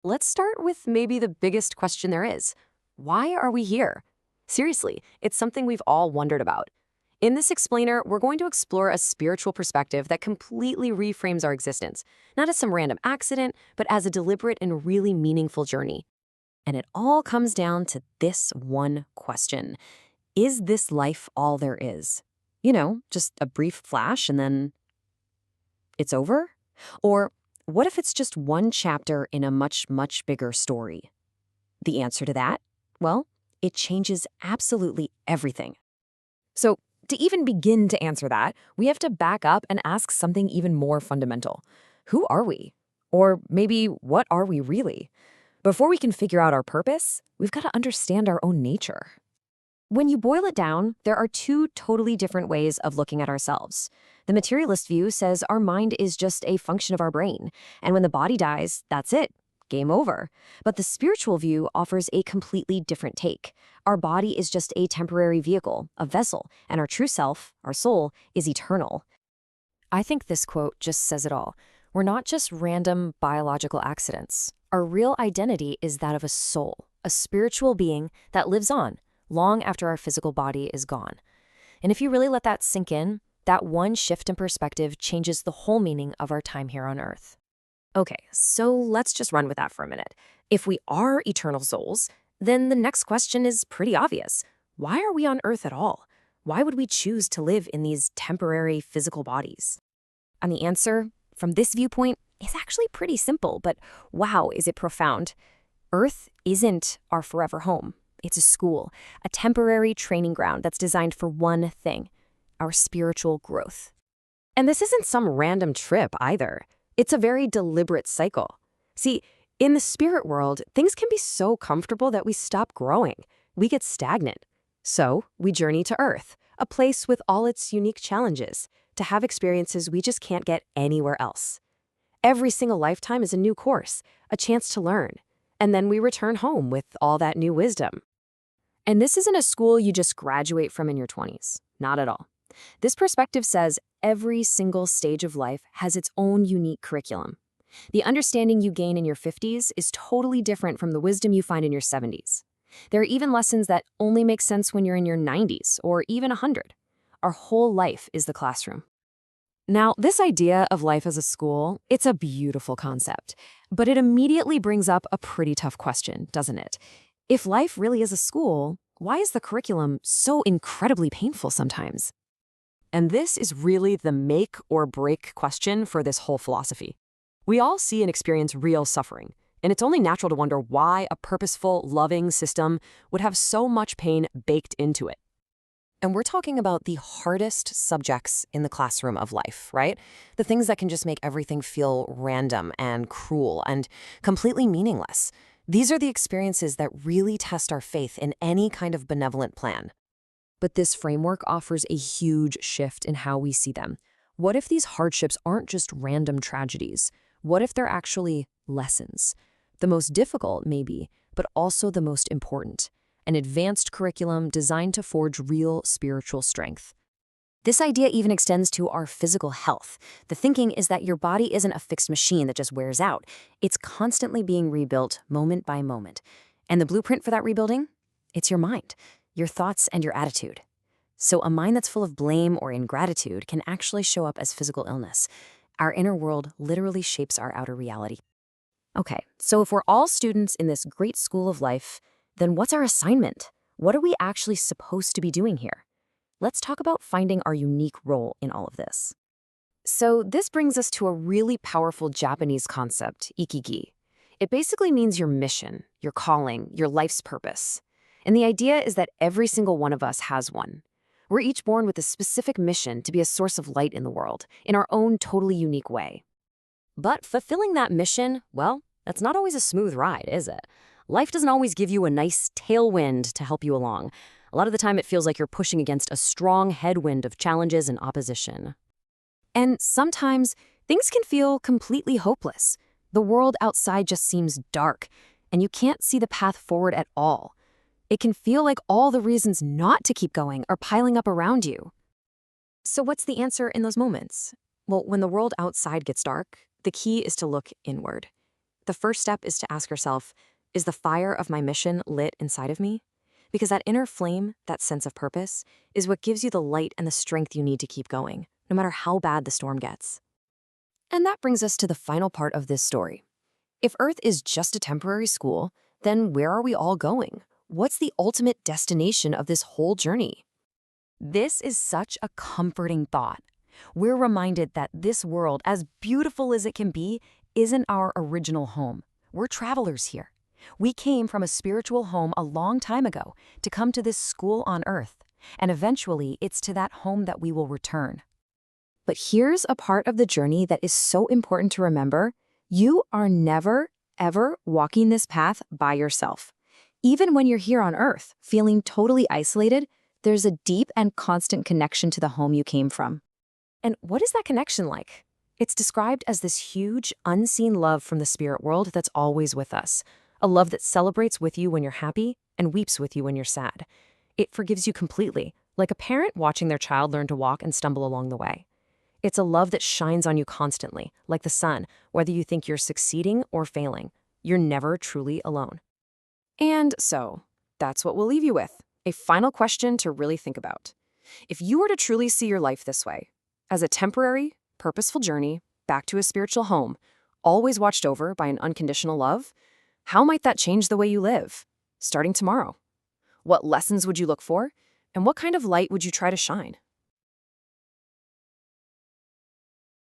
Let's start with maybe the biggest question there is. Why are we here? Seriously, it's something we've all wondered about. In this explainer, we're going to explore a spiritual perspective that completely reframes our existence, not as some random accident, but as a deliberate and really meaningful journey. And it all comes down to this one question. Is this life all there is? Just a brief flash and then it's over? Or what if it's just one chapter in a much, much bigger story? The answer to that? Well, it changes absolutely everything. So, to even begin to answer that, we have to back up and ask something even more fundamental. Who are we? Or maybe, what are we really? Before we can figure out our purpose, we've got to understand our own nature. When you boil it down, there are two totally different ways of looking at ourselves. The materialist view says our mind is just a function of our brain, and when the body dies, that's it. Game over. But the spiritual view offers a completely different take. Our body is just a temporary vehicle, a vessel, and our true self, our soul, is eternal. I think this quote just says it all. We're not just random biological accidents. Our real identity is that of a soul, a spiritual being that lives on, long after our physical body is gone. And if you really let that sink in, that one shift in perspective changes the whole meaning of our time here on Earth. Okay, so let's just run with that for a minute. If we are eternal souls, then the next question is pretty obvious. Why are we on Earth at all? Why would we choose to live in these temporary physical bodies? And the answer, from this viewpoint, is actually pretty simple, but wow, is it profound. Earth isn't our forever home. It's a school, a temporary training ground that's designed for one thing, our spiritual growth. And this isn't some random trip either. It's a very deliberate cycle. See, in the spirit world, things can be so comfortable that we stop growing. We get stagnant. So we journey to Earth, a place with all its unique challenges, to have experiences we just can't get anywhere else. Every single lifetime is a new course, a chance to learn. And then we return home with all that new wisdom. And this isn't a school you just graduate from in your 20s. Not at all. This perspective says every single stage of life has its own unique curriculum. The understanding you gain in your 50s is totally different from the wisdom you find in your 70s. There are even lessons that only make sense when you're in your 90s or even 100. Our whole life is the classroom. Now, this idea of life as a school, it's a beautiful concept, but it immediately brings up a pretty tough question, doesn't it? If life really is a school, why is the curriculum so incredibly painful sometimes? And this is really the make or break question for this whole philosophy. We all see and experience real suffering, and it's only natural to wonder why a purposeful, loving system would have so much pain baked into it. And we're talking about the hardest subjects in the classroom of life, right? The things that can just make everything feel random and cruel and completely meaningless. These are the experiences that really test our faith in any kind of benevolent plan. But this framework offers a huge shift in how we see them. What if these hardships aren't just random tragedies? What if they're actually lessons? The most difficult, maybe, but also the most important. An advanced curriculum designed to forge real spiritual strength. This idea even extends to our physical health. The thinking is that your body isn't a fixed machine that just wears out. It's constantly being rebuilt moment by moment. And the blueprint for that rebuilding? It's your mind, your thoughts, and your attitude. So a mind that's full of blame or ingratitude can actually show up as physical illness. Our inner world literally shapes our outer reality. Okay, so if we're all students in this great school of life, then what's our assignment? What are we actually supposed to be doing here? Let's talk about finding our unique role in all of this. So this brings us to a really powerful Japanese concept, ikigai. It basically means your mission, your calling, your life's purpose. And the idea is that every single one of us has one. We're each born with a specific mission to be a source of light in the world, in our own totally unique way. But fulfilling that mission, well, that's not always a smooth ride, is it? Life doesn't always give you a nice tailwind to help you along. A lot of the time it feels like you're pushing against a strong headwind of challenges and opposition. And sometimes things can feel completely hopeless. The world outside just seems dark, and you can't see the path forward at all. It can feel like all the reasons not to keep going are piling up around you. So what's the answer in those moments? Well, when the world outside gets dark, the key is to look inward. the first step is to ask yourself, is the fire of my mission lit inside of me? Because that inner flame, that sense of purpose, is what gives you the light and the strength you need to keep going, no matter how bad the storm gets. And that brings us to the final part of this story. If Earth is just a temporary school, then where are we all going? What's the ultimate destination of this whole journey? This is such a comforting thought. We're reminded that this world, as beautiful as it can be, isn't our original home. We're travelers here. We came from a spiritual home a long time ago to come to this school on Earth, and eventually it's to that home that we will return. But here's a part of the journey that is so important to remember. You are never, ever walking this path by yourself. Even when you're here on Earth, feeling totally isolated, there's a deep and constant connection to the home you came from. And what is that connection like? It's described as this huge, unseen love from the spirit world that's always with us. A love that celebrates with you when you're happy and weeps with you when you're sad. It forgives you completely, like a parent watching their child learn to walk and stumble along the way. It's a love that shines on you constantly, like the sun, whether you think you're succeeding or failing. You're never truly alone. And so, that's what we'll leave you with. A final question to really think about. If you were to truly see your life this way, as a temporary, purposeful journey back to a spiritual home, always watched over by an unconditional love, how might that change the way you live, starting tomorrow? What lessons would you look for? And what kind of light would you try to shine?